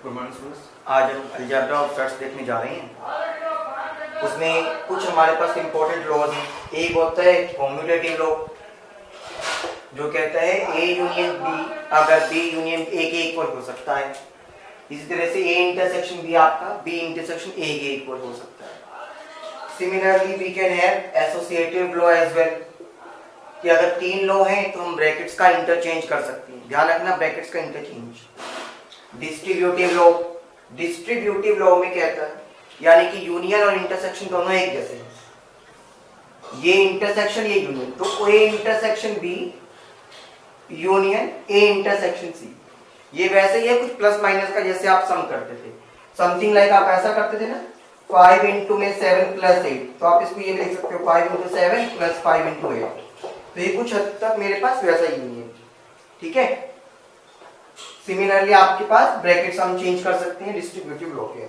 Good morning students. आज हम algebra of sets देखने जा रहे हैं। उसमें कुछ हमारे पास इंपॉर्टेंट लॉज हैं। एक होता है कम्यूटेटिव लॉ, जो कहता है ए यूनियन बी अगर बी यूनियन ए के इक्वल हो सकता है। इसी तरह से ए इंटरसेक्शन बी आपका बी इंटरसेक्शन ए के इक्वल हो सकता है। Similarly we can have associative law as well, कि अगर तीन लॉ हैं तो हम ब्रैकेट्स का इंटरचेंज कर सकते हैं। ध्यान रखना, ब्रैकेट्स का इंटरचेंज। डिस्ट्रीब्यूटिव लॉ में कहता है यानी कि यूनियन और इंटरसेक्शन दोनों एक जैसे हैं। ये इंटरसेक्शन ये यूनियन, तो A intersection B union A intersection C. ये वैसे ही है कुछ प्लस माइनस का, जैसे आप सम करते थे, समथिंग लाइक आप ऐसा करते थे ना, 5 इंटू में 7 प्लस 8, तो आप इसको ये लिख सकते हो 5 इंटू 7 प्लस 5 इंटू 8। तो ये कुछ हद तक मेरे पास वैसा ही यूनियन, ठीक है। सिमिलरली आपके पास ब्रैकेट्स हम चेंज कर सकते हैं डिस्ट्रीब्यूटिव लॉ के।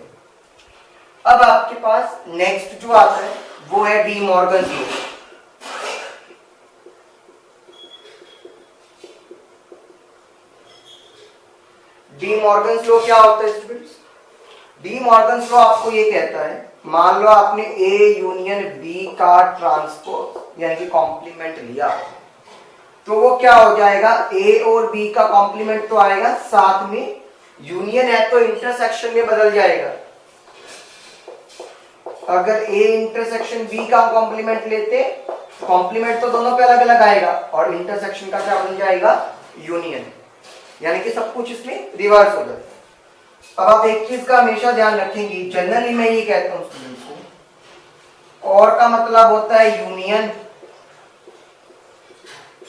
अब आपके पास नेक्स्ट जो आता है वो है De Morgan law. De Morgan law क्या होता है स्टूडेंट्स? डी मॉर्गन लॉ आपको ये कहता है, मान लो आपने ए यूनियन बी का ट्रांसपोज यानी कि कॉम्प्लीमेंट लिया, तो वो क्या हो जाएगा, ए और बी का कॉम्प्लीमेंट तो आएगा, साथ में यूनियन है तो इंटरसेक्शन में बदल जाएगा। अगर ए इंटरसेक्शन बी का कॉम्प्लीमेंट लेते, कॉम्प्लीमेंट तो दोनों पे अलग अलग आएगा और इंटरसेक्शन का क्या बन जाएगा, यूनियन। यानी कि सब कुछ इसमें रिवर्स हो जाता है। अब आप एक चीज का हमेशा ध्यान रखेंगे, जनरली मैं ये कहता हूं स्टूडेंट्स को, और का मतलब होता है यूनियन,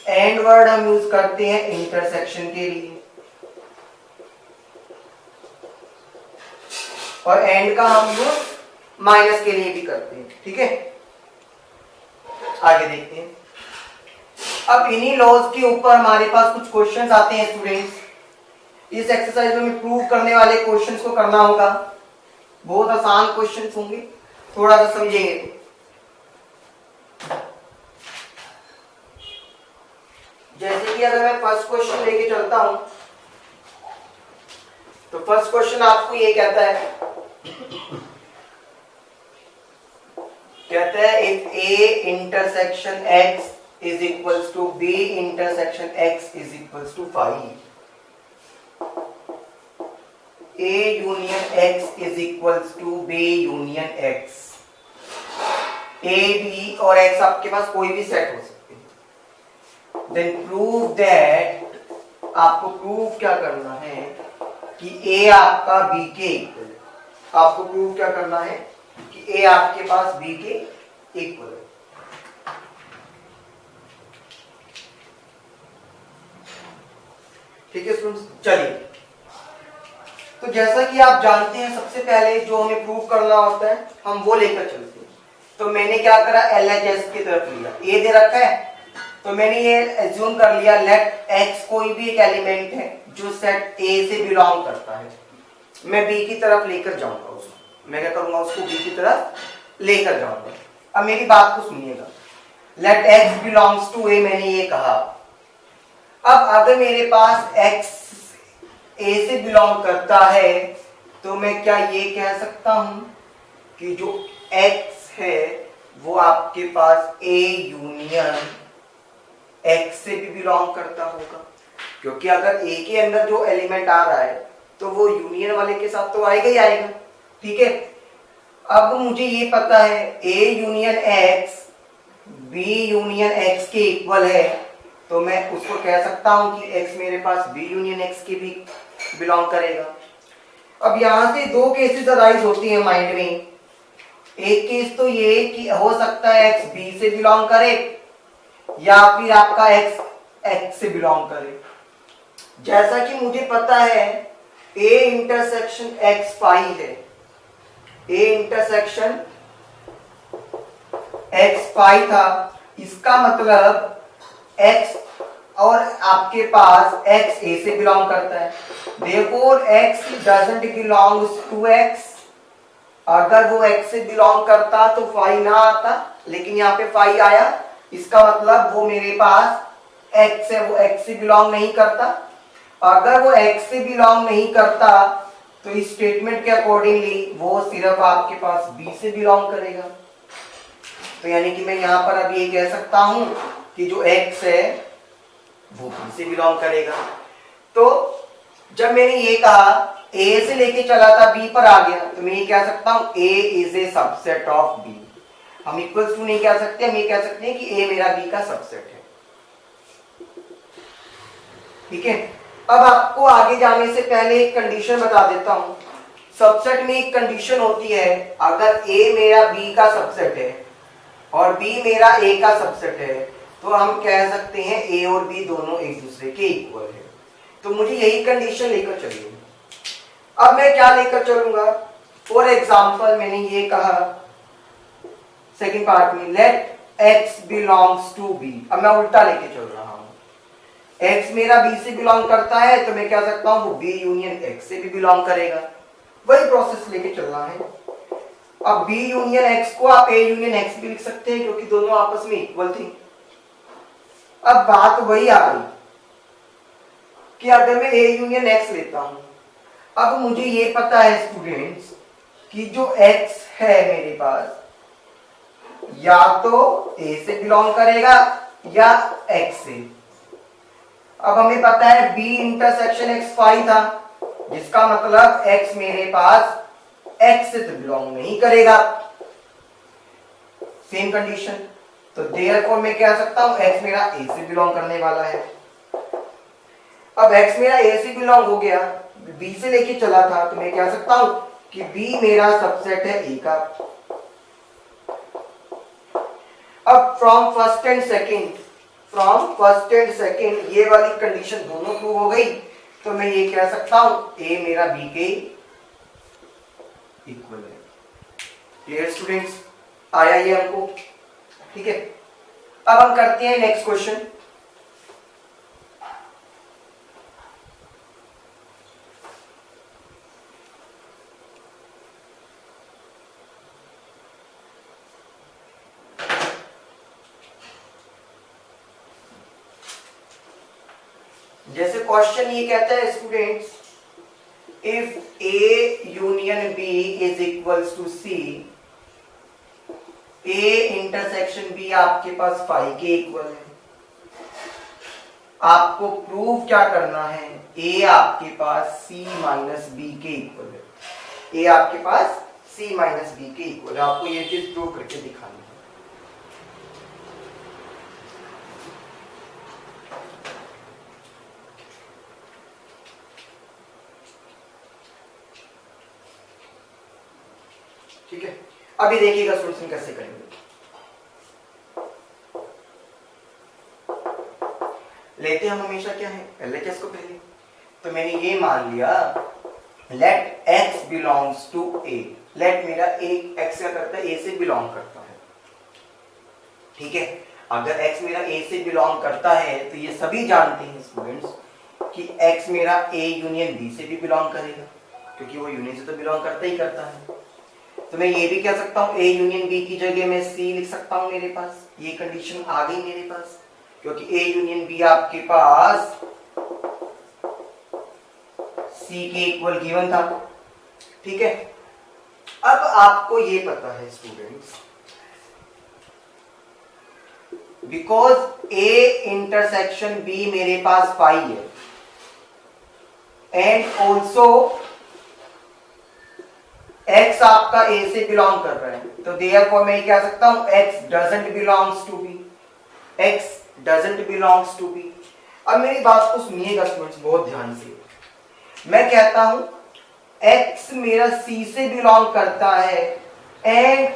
एंड वर्ड हम यूज करते हैं इंटरसेक्शन के लिए, और एंड का हम यूज माइनस के लिए भी करते हैं, ठीक है। आगे देखते हैं। अब इन्हीं लॉज के ऊपर हमारे पास कुछ क्वेश्चंस आते हैं स्टूडेंट्स। इस एक्सरसाइज में प्रूव करने वाले क्वेश्चंस को करना होगा। बहुत आसान क्वेश्चंस होंगे, थोड़ा सा समझेंगे तो। जैसे कि अगर मैं फर्स्ट क्वेश्चन लेके चलता हूं, तो फर्स्ट क्वेश्चन आपको ये कहता है if A intersection X is equals to B intersection X is equals to 5, A union X is equals to B union X। A, B और X आपके पास कोई भी सेट हो सकते हैं। देन प्रूव दैट, आपको प्रूव क्या करना है कि A आपका B के इक्वल है। आपको प्रूव क्या करना है कि A आपके पास B के इक्वल है। ठीक है स्टूडेंट्स, चलिए। तो जैसा कि आप जानते हैं, सबसे पहले जो हमें प्रूव करना होता है हम वो लेकर चलते हैं। तो मैंने क्या करा, LHS की तरफ लिया, ए दे रखा है, तो मैंने ये एज्यूम कर लिया लेट X कोई भी एक एलिमेंट है जो सेट A से बिलोंग करता है। मैं B की तरफ लेकर जाऊंगा उसको, मैं क्या करूंगा, उसको B की तरफ लेकर जाऊंगा। अब मेरी बात को सुनिएगा, let X belongs to A, मैंने ये कहा। अब अगर मेरे पास X A से बिलोंग करता है, तो मैं क्या ये कह सकता हूं कि जो X है वो आपके पास A यूनियन X से भी बिलोंग करता होगा, क्योंकि अगर A के अंदर जो एलिमेंट आ रहा है तो वो यूनियन वाले के साथ तो आएगा ही आएगा, ठीक है। अब मुझे ये पता है A union X B union X के इक्वल है, तो मैं उसको कह सकता हूं कि X मेरे पास B यूनियन X के भी बिलोंग करेगा। अब यहां से दो केसेस अराइज होती हैं माइंड में। एक केस तो ये कि हो सकता है X B से बिलोंग करे, या फिर आपका X से बिलोंग करे। जैसा कि मुझे पता है A इंटरसेक्शन X 5 है, A इंटरसेक्शन X 5 था, इसका मतलब X और आपके पास X A से बिलोंग करता है। Therefore X doesn't belongs to X। अगर वो X से बिलोंग करता तो 5 ना आता, लेकिन यहाँ पे 5 आया, इसका मतलब वो मेरे पास X है, वो X से बिलोंग नहीं करता। अगर वो X से बिलोंग नहीं करता तो इस स्टेटमेंट के अकॉर्डिंगली वो सिर्फ आपके पास बी से बिलोंग करेगा। तो यानी कि मैं यहां पर अब ये कह सकता हूं कि जो x है वो बी से बिलोंग करेगा। तो जब मैंने ये कहा a से लेके चला था b पर आ गया, तो मैं ये कह सकता हूं a is a subset of b। हम इक्वल्स टू नहीं कह सकते, हम ये कह सकते हैं कि a मेरा b का सबसेट है। ठीक है, अब आपको आगे जाने से पहले एक कंडीशन बता देता हूं। सबसेट में एक कंडीशन होती है, अगर a मेरा b का सबसेट है और b मेरा a का सबसेट है तो हम कह सकते हैं a और b दोनों एक दूसरे के इक्वल है। तो मुझे यही कंडीशन लेकर चलिए। अब मैं क्या लेकर चलूंगा? फॉर एग्जाम्पल मैंने ये कहा सेकंड पार्ट में, let x belongs to b। अब मैं उल्टा लेके चल रहा हूं। x मेरा b से बिलोंग करता है तो मैं क्या सकता हूं वो b यूनियन x से भी बिलोंग करेगा। वही प्रोसेस लेके चलना है। अब b यूनियन x को आप a यूनियन x भी लिख सकते हैं क्योंकि दोनों आपस में इक्वल थी। अब बात वही आ गई कि अगर मैं a यूनियन x लेता हूं, अब मुझे ये पता है स्टूडेंट्स कि जो x है मेरे पास या तो a से बिलोंग करेगा या x से। अब हमें पता है b इंटरसेक्शन x फाई था, जिसका मतलब x मेरे पास x से तो बिलोंग नहीं करेगा। सेम कंडीशन, तो देयरफॉर मैं कह सकता हूं x मेरा a से बिलोंग करने वाला है। अब x मेरा a से बिलोंग हो गया, b से लेके चला था, तो मैं कह सकता हूं कि b मेरा सबसेट है a का। अब फ्रॉम फर्स्ट एंड सेकंड ये वाली कंडीशन दोनों प्रूव हो गई, तो मैं ये कह सकता हूं a मेरा b के इक्वल है। क्लियर स्टूडेंट्स, आया ये हमको? ठीक है, अब हम करते हैं नेक्स्ट क्वेश्चन। जैसे क्वेश्चन ये कहता है students, if A union B is equals to C, A intersection B आपके पास फाई के इक्वल है। आपको प्रूव क्या करना है? A आपके पास C माइनस B के इक्वल है। A आपके पास C माइनस B के इक्वल है। आपको ये चीज प्रूव करके दिखानी है। ठीक है, अभी देखिएगा सोल्यूशन कैसे करेंगे। लेते हम हमेशा क्या है LHS को पहले। तो मैंने ये मान लिया let x belongs to a। Let मेरा x क्या करता है? a से बिलोंग करता है। ठीक है, अगर x मेरा a से बिलोंग करता है तो ये सभी जानते हैं स्टूडेंट्स कि x मेरा a यूनियन b से भी बिलोंग करेगा, क्योंकि वो यूनियन से तो बिलोंग करता ही करता है। तो मैं ये भी कह सकता हूं a यूनियन b की जगह मैं c लिख सकता हूं। मेरे पास ये कंडीशन आ गई मेरे पास, क्योंकि a यूनियन b आपके पास c के इक्वल गिवन था। ठीक है, अब आपको ये पता है students, because a intersection b मेरे पास फाई है एंड ऑल्सो x आपका a से बिलोंग कर रहा है, तो देयरफॉर मैं क्या सकता हूं x doesn't belongs to b। x doesn't belongs to b। अब मेरी बात को सुनिएगा स्टूडेंट्स बहुत ध्यान से। मैं कहता हूं x मेरा c से बिलोंग करता है एंड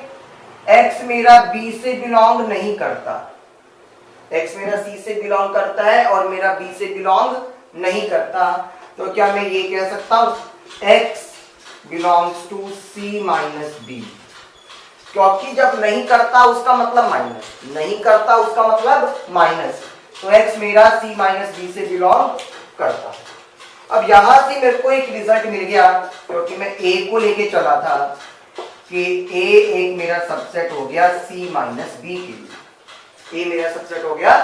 x मेरा b से बिलोंग नहीं करता। x मेरा c से बिलोंग करता है और मेरा b से बिलोंग नहीं करता। तो क्या मैं ये कह सकता हूं x belongs to c minus b? क्योंकि जब नहीं करता उसका मतलब माइनस, नहीं करता उसका मतलब माइनस, तो x मेरा c माइनस b से बिलोंग करता है। अब यहां से मेरे को एक रिजल्ट मिल गया, क्योंकि मैं a को लेके चला था कि a एक मेरा सबसेट हो गया c माइनस b के लिए। a मेरा सबसेट हो गया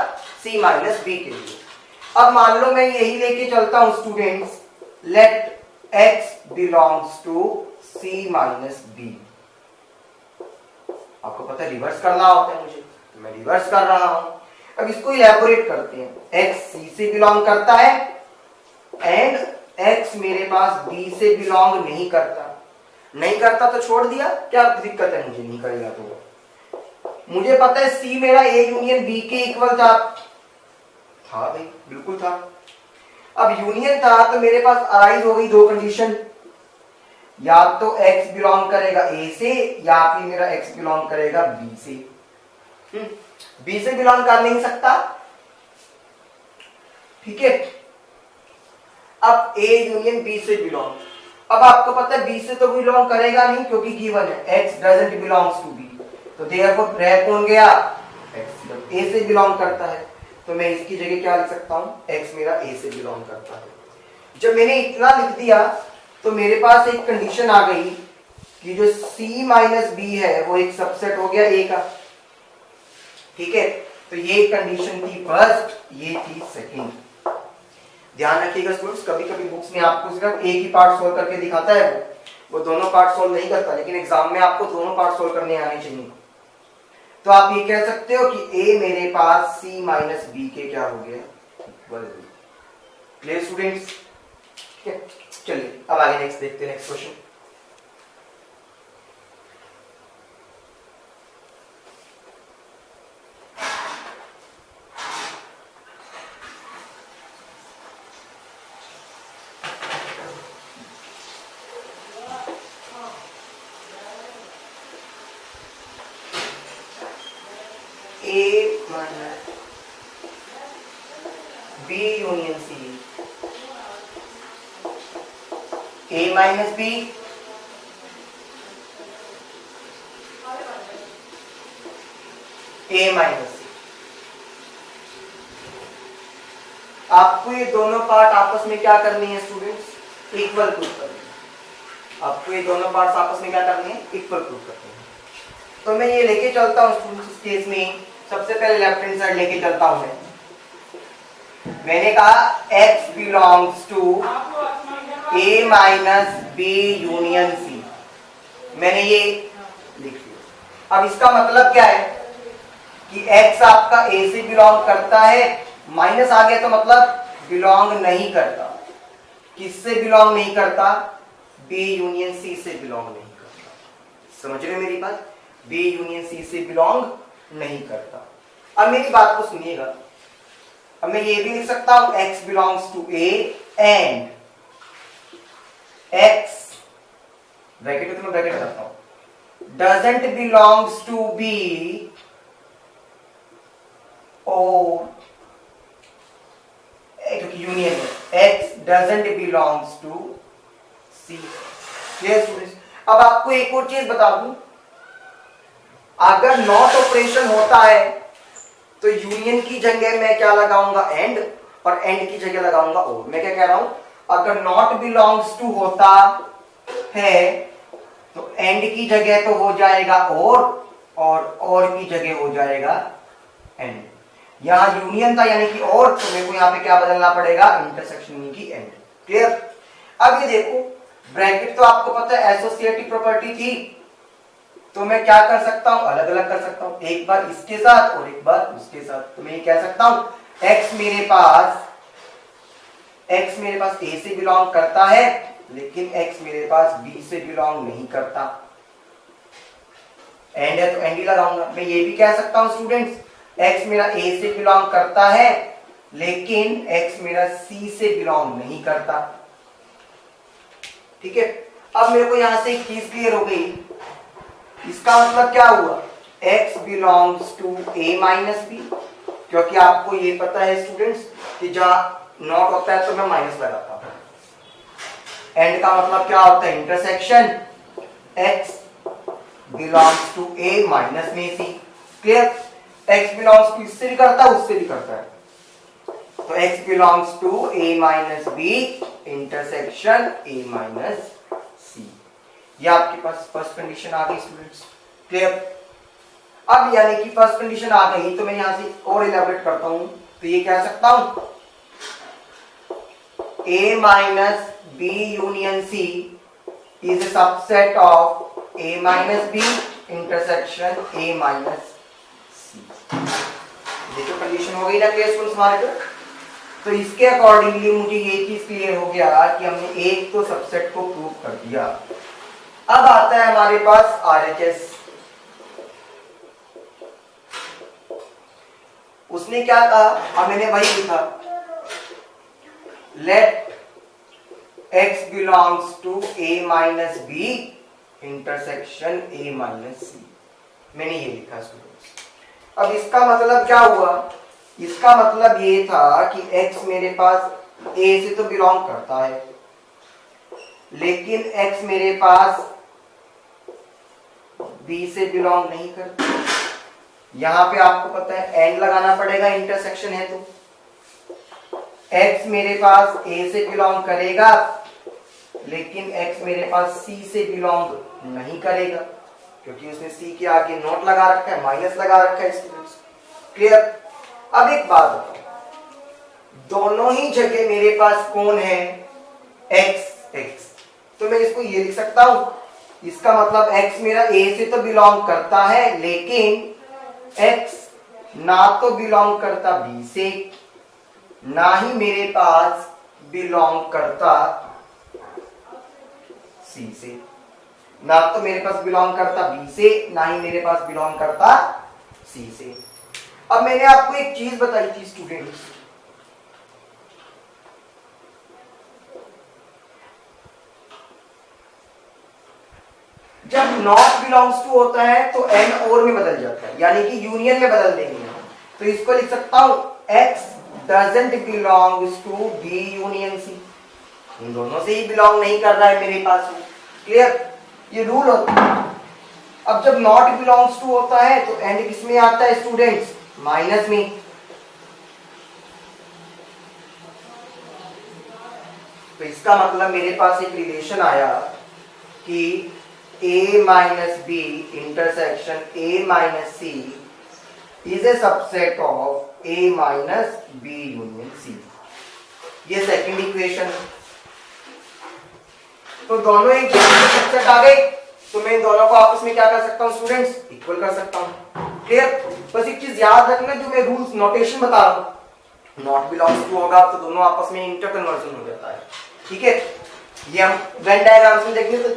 c माइनस b के लिए। अब मान लो मैं यही लेके चलता हूं students, let x belongs to c minus B. आपको पता है रिवर्स करना होता है मुझे, तो मैं रिवर्स कर रहा हूं। अब इसको इलैबोरेट करते हैं। x c से बिलोंग करता है एंड x मेरे पास b से बिलोंग नहीं करता। नहीं करता तो छोड़ दिया, क्या दिक्कत है मुझे, नहीं करेगा तो। मुझे पता है c मेरा a यूनियन b के इक्वल था भाई, बिल्कुल था। अब यूनियन था तो मेरे पास अराइज हो गई दो कंडीशन, या तो x बिलोंग करेगा a से या फिर मेरा x बिलोंग करेगा b से। b से बिलोंग कर नहीं सकता, ठीक है। अब a यूनियन b से बिलोंग, अब आपको पता है b से तो बिलोंग करेगा नहीं क्योंकि गिवन है x doesn't belongs to b, तो देयरफॉर रह कौन गया, x जब a से बिलोंग करता है तो मैं इसकी जगह क्या लिख सकता हूं, x मेरा a से बिलोंग करता है। जब मैंने इतना लिख दिया तो मेरे पास एक कंडीशन आ गई कि जो c माइनस बी है वो एक सबसेट हो गया a का, ठीक है। तो ये कंडीशन थी फर्स्ट, ये थी सेकंड। ध्यान रखिएगा स्टूडेंट्स, कभी कभी बुक्स में आपको सिर्फ एक ही पार्ट सोल्व करके दिखाता है, वो दोनों पार्ट सोल्व नहीं करता, लेकिन एग्जाम में आपको दोनों पार्ट सोल्व करने आने चाहिए। तो आप ये कह सकते हो कि a मेरे पास c माइनस बी के क्या हो गया, इक्वल। क्लियर स्टूडेंट्स, ठीक है। चलिए अब आगे नेक्स्ट देखते हैं, next question. B union C, A minus B A minus C। आपको ये दोनों पार्ट आपस में क्या करनी है स्टूडेंट्स, इक्वल प्रूफ करनी है। आपको ये दोनों पार्ट्स आपस में क्या करनी है, इक्वल प्रूफ करनी है। तो मैं ये लेके चलता हूँ स्टूडेंट्स, इस केस में सबसे पहले लेफ्ट हैंड साइड लेके चलता हूं मैंने कहा x belongs to a minus B union c, मैंने ये लिख लिया। अब इसका मतलब क्या है कि x आपका a से बिलोंग करता है, माइनस आ गया तो मतलब बिलोंग नहीं करता। किससे बिलोंग नहीं करता, b यूनियन c से बिलोंग नहीं करता। समझ रहे मेरी बात, b यूनियन c से बिलोंग नहीं करता। अब मेरी बात को सुनिएगा, अब मैं ये भी लिख सकता हूं x belongs to a and x bracket में, तो मैं ब्रैकेट करता हूं, डजंट बिलोंग्स टू b और क्योंकि यूनियन है, x doesn't belongs to c। Clear students. अब आपको एक और चीज बता दूं, अगर नॉट ऑपरेशन होता है तो यूनियन की जगह मैं क्या लगाऊंगा, एंड, और एंड की जगह लगाऊंगा और। मैं क्या कह रहा हूं, अगर नॉट बिलोंग्स टू होता है तो एंड की जगह तो हो जाएगा और की जगह हो जाएगा एंड। यहां यूनियन था यानी कि और, तो मेरे को यहां पे क्या बदलना पड़ेगा, इंटरसेक्शन यानी कि एंड। क्लियर। अब ये देखो, ब्रैकेट तो आपको पता है एसोसिएटिव प्रॉपर्टी थी, तो मैं क्या कर सकता हूं, अलग अलग कर सकता हूं, एक बार इसके साथ और एक बार उसके साथ। तो मैं ये कह सकता हूं x मेरे पास a से बिलोंग करता है, लेकिन x मेरे पास b से बिलोंग नहीं करता। एंड है तो एंड ही लगाऊंगा। मैं ये भी कह सकता हूं स्टूडेंट्स, x मेरा a से बिलोंग करता है, लेकिन x मेरा c से बिलोंग नहीं करता। ठीक है। अब मेरे को यहां से एक चीज क्लियर हो गई, इसका मतलब क्या हुआ, x belongs to a minus B, क्योंकि आपको ये पता है स्टूडेंट्स कि जहां नॉट होता है तो मैं माइनस लगाता हूं। एंड का मतलब क्या होता है, intersection x belongs to a minus में c। Clear. x belongs to इससे भी करता है उससे भी करता है, तो x belongs to a minus B intersection a minus c। ये आपके पास फर्स्ट कंडीशन आ गई स्टूडेंट्स। क्लियर। अब यानी कि फर्स्ट कंडीशन आ गई, तो मैं यहां से और इलैबोरेट करता हूं, तो ये कह सकता हूं A minus B union C is a subset of A minus B intersection A minus C. देखो कंडीशन हो गई ना क्लियर स्टूडेंट्स हमारे को। तो इसके अकॉर्डिंगली मुझे ये चीज क्लियर हो गया कि हमने एक तो सबसेट को प्रूव कर दिया। अब आता है हमारे पास RHS। उसने क्या कहा, अब मैंने वही लिखा, late x belongs to A minus B intersection A minus C। मैंने ये लिखा स्टूडेंट्स। अब इसका मतलब क्या हुआ, इसका मतलब ये था कि x मेरे पास A से तो बिलोंग करता है, लेकिन x मेरे पास B से बिलोंग नहीं करता। यहां पे आपको पता है एंड लगाना पड़ेगा, इंटरसेक्शन है तो x मेरे पास A से बिलोंग करेगा, लेकिन x मेरे पास C से बिलोंग नहीं करेगा, क्योंकि उसने C के आगे नोट लगा रखा है, माइनस लगा रखा है स्टूडेंट्स। क्लियर। अब एक बात बताओ, दोनों ही जगह मेरे पास कौन है, x। तो मैं इसको ये लिख सकता हूं, इसका मतलब x मेरा A से तो बिलोंग करता है, लेकिन x ना तो बिलोंग करता B से, ना ही मेरे पास बिलोंग करता C से। ना तो मेरे पास बिलोंग करता B से, ना ही मेरे पास बिलोंग करता C से। अब मैंने आपको एक चीज बताई थी स्टूडेंट्स, जब नॉट बिलोंग्स टू होता है तो एन और में बदल जाता है, यानी कि यूनियन में बदल देंगे। तो इसको लिख सकता हूं x doesn't belongs to B union C। इन दोनों से ही बिलोंग नहीं कर रहा है मेरे पास। क्लियर, ये रूल होता है। अब जब नॉट बिलोंग्स टू होता है तो एंड किस में आता है स्टूडेंट्स, माइनस में। तो इसका मतलब मेरे पास एक रिलेशन आया कि A minus B intersection A minus C is a subset of A minus B union C। ये सेकंड इक्वेशन। तो दोनों एक सबसेट आ गए, तो मैं इन दोनों को आपस में क्या कर सकता हूं स्टूडेंट्स, इक्वल कर सकता हूं। क्लियर। बस एक चीज याद रखना, जो मैं रूल्स नोटेशन बता रहा हूं, नॉट बिलोंग्स टू होगा तो दोनों आपस में इंटर कन्वर्जन हो जाता है। ठीक है, ये हम वेन डायग्राम्स में देखेंगे तो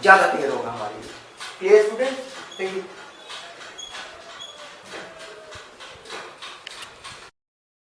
ज्यादा क्लियर होगा हमारे लिए। Clear student, thank you.